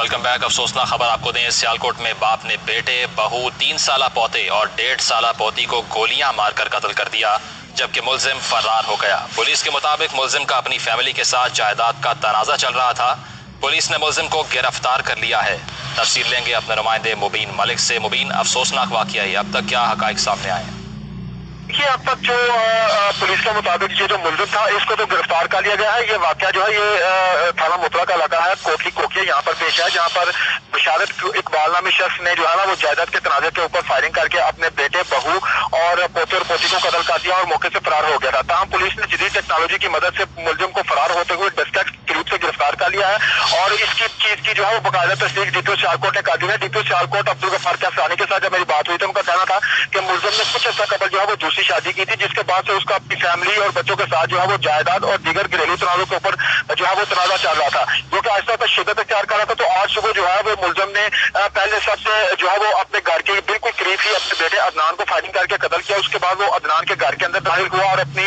Welcome back. अफसोसनाक खबर आपको दें, सियालकोट में बाप ने बेटे, बहू, 3 साला पोते और 1.5 साला पोती को गोलियां मारकर कत्ल कर दिया, जबकि मुलजिम फरार हो गया। पुलिस के मुताबिक मुलजिम का अपनी फैमिली के साथ जायदाद का तनाजा चल रहा था। पुलिस ने मुलजिम को गिरफ्तार कर लिया है। तफसील लेंगे अपने नुमाइंदे मुबीन मलिक से। मुबीन, अफसोसनाक वाकया है, अब तक क्या हकाइक सामने आए? देखिए, अब तक जो पुलिस के मुताबिक ये जो मुलजिम था इसको तो गिरफ्तार कर लिया गया है। ये वाकया जो है ये थाना मुतला का इलाका है, कोटली कोकिया यहाँ पर पेश है, जहाँ पर बशारत इकबाल नामी शख्स ने जो है ना वो जायदाद के तनाजे के ऊपर फायरिंग करके अपने बेटे, बहू और पोते और पोती को कत्ल कर दिया और मौके से फरार हो गया था। ताहम पुलिस ने जदीद टेक्नोलॉजी की मदद से मुलजिम को फरार होते हुए डिस्ट्रिक्ट के रूप से गिरफ्तार कर लिया है और इसकी चीज की जो है वो बाकायदा तस्दीक डीपीओ सियालकोट ने कर दी है। डीपीओ सियालकोट अब्दुल गफ्फार कासरानी के साथ जब मेरी बात हुई तो उनका कहना था कि मुलजिम ने कुछ अर्सा कबल जो है वो दूसरी शादी की थी, जिसके बाद से उसका अपनी फैमिली और बच्चों के साथ जो है वो जायदाद और दीगर घरेलू तनाजों के ऊपर जो है वो तनाजा चल रहा था, जो कि आहिस्ता आहिस्ता शिद्दत इख्तियार कर रहा था। तो आज सुबह जो है वो मुलजिम ने पहले सबसे जो है वो अपने घर के बिल्कुल करीब ही अपने बेटे अदनान को फायरिंग करके कत्ल किया। उसके बाद वो अदनान के घर के अंदर दाखिल हुआ और अपनी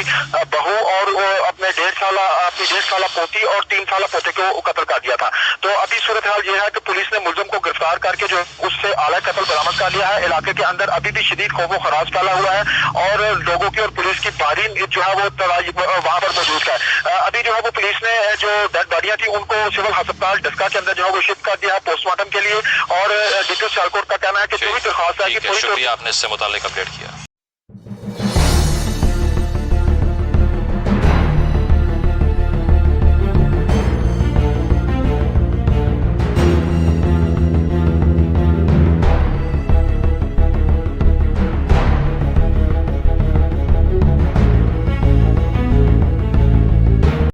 बहू और अपनी 1.5 साला पोती और 3 साला पोते को कत्ल कर दिया था। तो अभी सूरत हाल ये है कि पुलिस ने मुलजिम को गिरफ्तार करके जो उससे आला कत्ल बरामद कर लिया है। इलाके के अंदर अभी भी शदीद खौफ खराज फैला हुआ है और लोगों की और पुलिस की भारी जो है वो वहां पर मौजूद है। अभी जो है वो पुलिस ने जो डेड बॉडियां थी उनको सिविल अस्पताल डस्का के अंदर जो है वो शिफ्ट कर दिया है पोस्टमार्टम के लिए। और डीपीओ सियालकोट का कहना है कि जो भी दरख्वास्त है कि शुक्रिया, आपने इससे मुताल्लिक अपडेट किया।